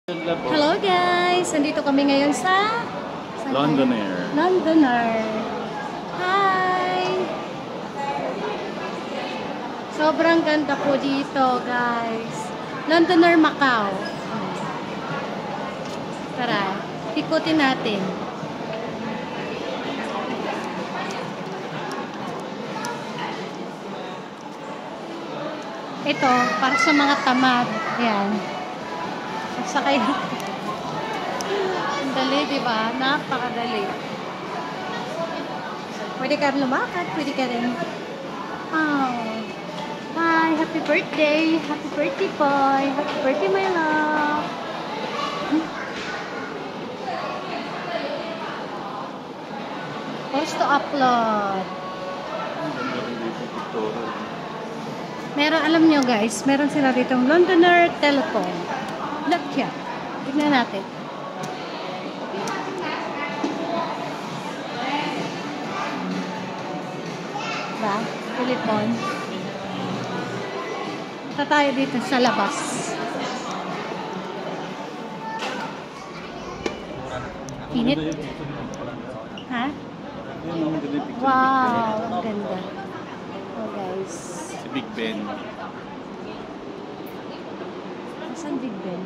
Hello guys! Nandito kami ngayon sa Londoner. Londoner. Hi! Sobrang ganda po dito guys. Londoner, Macau. Tara, ikutin natin. Ito, para sa mga tamad. Ayan. Sakay na. Ang dali, diba? Napakadali. Pwede ka lumakad, pwede ka rin. Oh. Hi, happy birthday. Happy birthday, boy. Happy birthday, my love. Post to upload. Meron, alam nyo guys, meron sila ditong Londoner Telecom. Look here. Tignan natin. Diba? Telepon. Punta tayo dito sa labas. Init? Ha? Wow! Ang ganda. Oh guys. Si Big Ben. Saan Big Ben?